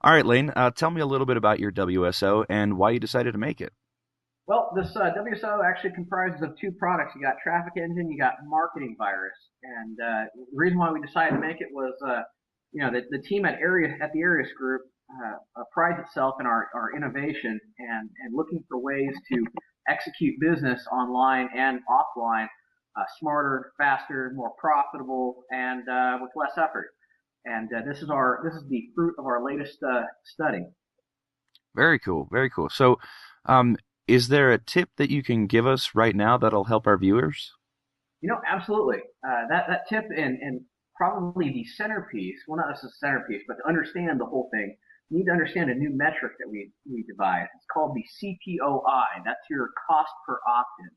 All right, Lane, tell me a little bit about your WSO and why you decided to make it. Well, this WSO actually comprises of two products. You got Traffic Engine, you got Marketing Virus, and the reason why we decided to make it was, the team at the Airius Group prides itself in our innovation and looking for ways to execute business online and offline, smarter, faster, more profitable, and with less effort. And this is the fruit of our latest study. Very cool, very cool. So, um, is there a tip that you can give us right now that'll help our viewers? Absolutely. That tip and probably the centerpiece, well, not necessarily the centerpiece, but to understand the whole thing, you need to understand a new metric that we devised. It's called the CPOI. That's your cost per opt-in.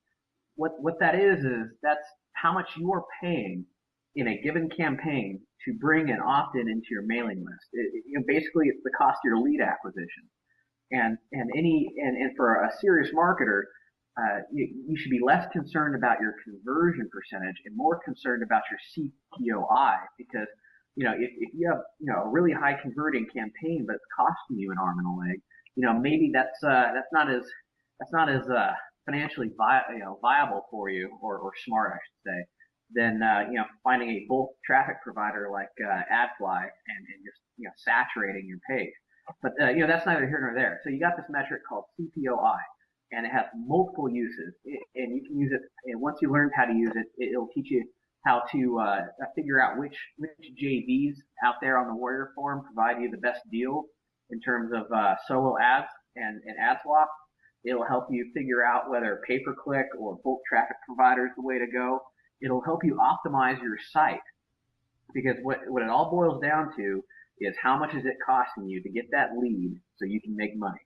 What that is that's how much you are paying in a given campaign to bring an opt-in into your mailing list. Basically, it's the cost of your lead acquisition. And for a serious marketer, you should be less concerned about your conversion percentage and more concerned about your CPOI, because if you have a really high converting campaign but it's costing you an arm and a leg, maybe that's not as financially viable for you, or smart, I should say, than finding a bulk traffic provider like AdFly and just saturating your page. But that's neither here nor there. So you got this metric called CPOI, and it has multiple uses. And you can use it. And once you learn how to use it, it'll teach you how to figure out which JVs out there on the Warrior Forum provide you the best deal in terms of solo ads and ad swap. It'll help you figure out whether pay per click or bulk traffic provider is the way to go. It'll help you optimize your site, because what it all boils down to is how much is it costing you to get that lead so you can make money.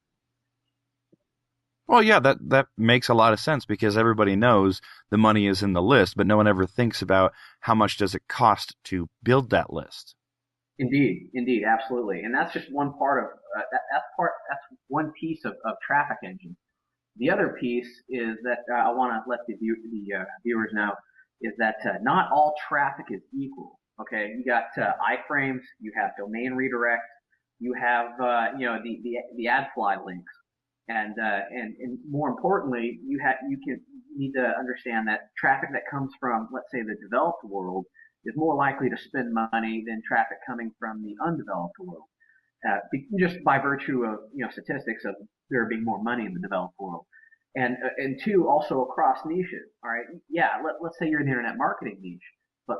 Well, yeah, that makes a lot of sense because everybody knows the money is in the list, but no one ever thinks about how much does it cost to build that list. Indeed, indeed, absolutely, and that's just one part of that's one piece of Traffic Engine. The other piece is that I want to let the viewers know is that not all traffic is equal. Okay, you got iframes, you have domain redirects, you have the AdFly links, and more importantly, you need to understand that traffic that comes from, let's say, the developed world is more likely to spend money than traffic coming from the undeveloped world, just by virtue of statistics of there being more money in the developed world. And two, also across niches. All right, yeah, let's say you're in the internet marketing niche, but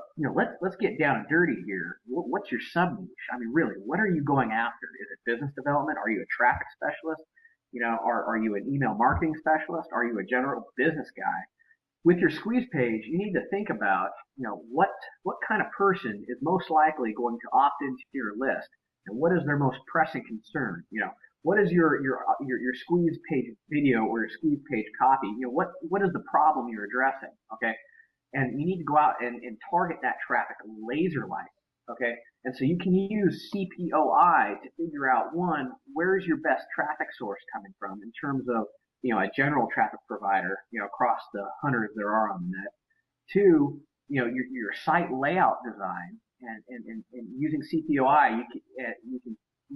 let's get down and dirty here. What's your sub niche? I mean, really, what are you going after? Is it business development? Are you a traffic specialist? Are you an email marketing specialist? Are you a general business guy? With your squeeze page, you need to think about, what kind of person is most likely going to opt into your list, and what is their most pressing concern. What is your squeeze page video or your squeeze page copy? What is the problem you're addressing? Okay, and you need to go out and target that traffic laser like. Okay, and so you can use CPOI to figure out, one, where's your best traffic source coming from in terms of a general traffic provider, across the hundreds there are on the net. Two, your site layout design, and using CPOI,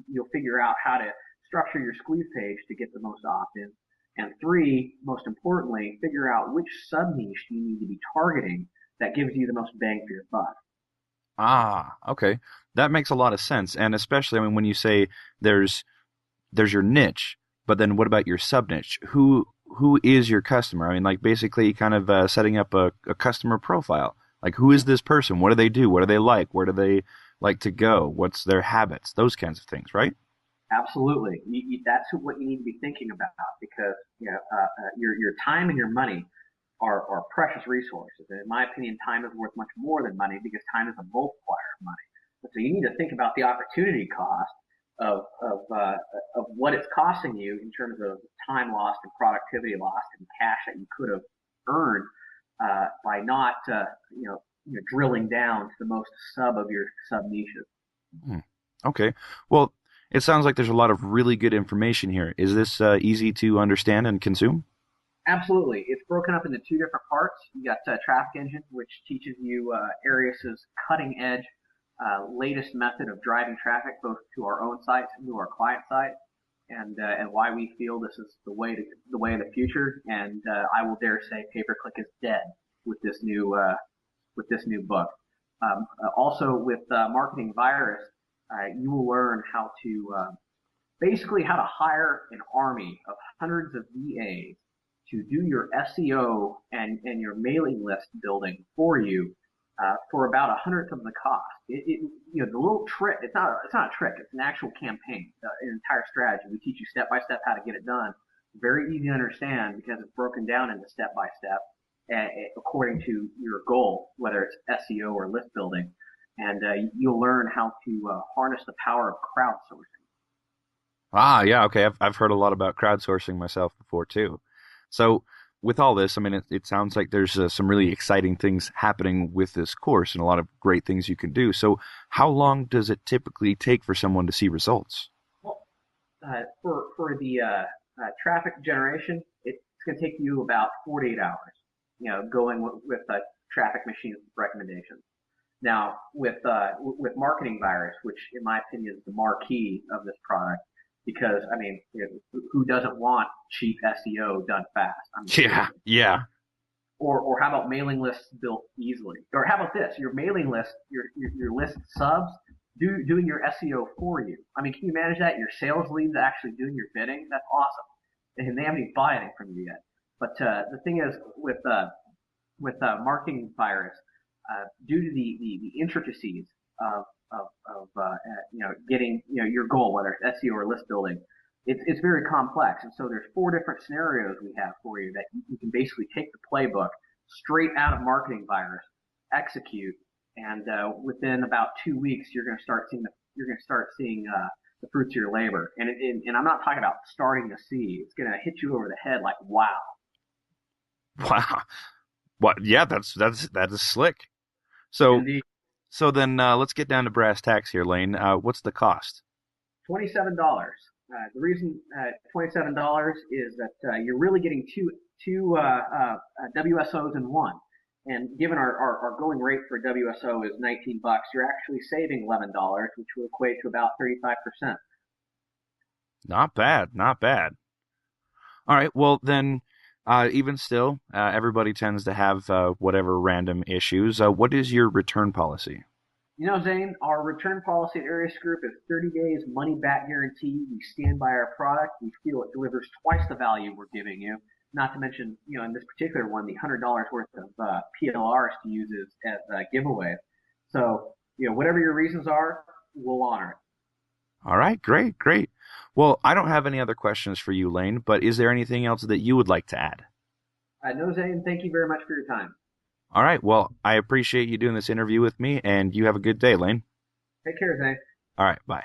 you'll figure out how to structure your squeeze page to get the most opt-ins. And three, most importantly, figure out which sub niche you need to be targeting that gives you the most bang for your buck. Ah, okay. That makes a lot of sense. And especially, I mean, when you say there's there's your niche, but then what about your sub niche? Who is your customer? I mean, like basically kind of setting up a customer profile. Like who is this person? What do they do? What do they like? Where do they like to go? What's their habits? Those kinds of things, right? Absolutely, that's what you need to be thinking about, because your time and your money are precious resources. And in my opinion, time is worth much more than money, because time is a multiplier of money. And so you need to think about the opportunity cost of of uh, of what it's costing you in terms of time lost and productivity lost and cash that you could have earned by not drilling down to the most sub of your sub niches. Hmm. Okay. Well, it sounds like there's a lot of really good information here. Is this easy to understand and consume? Absolutely. It's broken up into two different parts. You got Traffic Engine, which teaches you Airius's cutting edge latest method of driving traffic both to our own sites and to our client sites, and why we feel this is the way of the future. And I will dare say, pay per click is dead with this new book. Also, with Marketing Virus, you will learn how to basically how to hire an army of hundreds of VAs to do your SEO and your mailing list building for you for about a hundredth of the cost. The little trick, it's not a trick, it's an actual campaign, an entire strategy. We teach you step by step how to get it done. Very easy to understand because it's broken down into step by step according to your goal, whether it's SEO or list building. And you'll learn how to harness the power of crowdsourcing. Ah, yeah, okay. I've heard a lot about crowdsourcing myself before too. So with all this, I mean, it sounds like there's some really exciting things happening with this course and a lot of great things you can do. So how long does it typically take for someone to see results? Well, for the traffic generation, it's going to take you about 48 hours. Going with traffic machine recommendations. Now, with Marketing Virus, which in my opinion is the marquee of this product, because I mean, who doesn't want cheap SEO done fast? Yeah, yeah. Or how about mailing lists built easily? Or how about this? Your mailing list, your list subs, doing your SEO for you. I mean, can you manage that? Your sales leads actually doing your bidding? That's awesome. And they haven't even bought anything from you yet. But the thing is, with Marketing Virus, due to the intricacies of getting your goal, whether it's SEO or list building, it's very complex. And so there's 4 different scenarios we have for you that you can basically take the playbook straight out of Marketing Virus, execute, and within about 2 weeks you're going to start seeing the fruits of your labor. And I'm not talking about starting to see. It's going to hit you over the head like wow. Wow. What? Yeah, that is slick. So Indeed. so then let's get down to brass tacks here, Lane. What's the cost? $27. The reason $27 is that you're really getting two WSOs in one. And given our going rate for WSO is $19, you're actually saving $11, which will equate to about 35%. Not bad, not bad. All right, well then, even still, everybody tends to have whatever random issues. What is your return policy? Zane, our return policy at Airius Group is 30 days money back guarantee. We stand by our product. We feel it delivers twice the value we're giving you. Not to mention, in this particular one, the $100 worth of PLRs to use as giveaways. So, whatever your reasons are, we'll honor it. All right, great, great. Well, I don't have any other questions for you, Lane, but is there anything else that you would like to add? No, Zane, thank you very much for your time. All right, well, I appreciate you doing this interview with me, and you have a good day, Lane. Take care, Zane. All right, bye.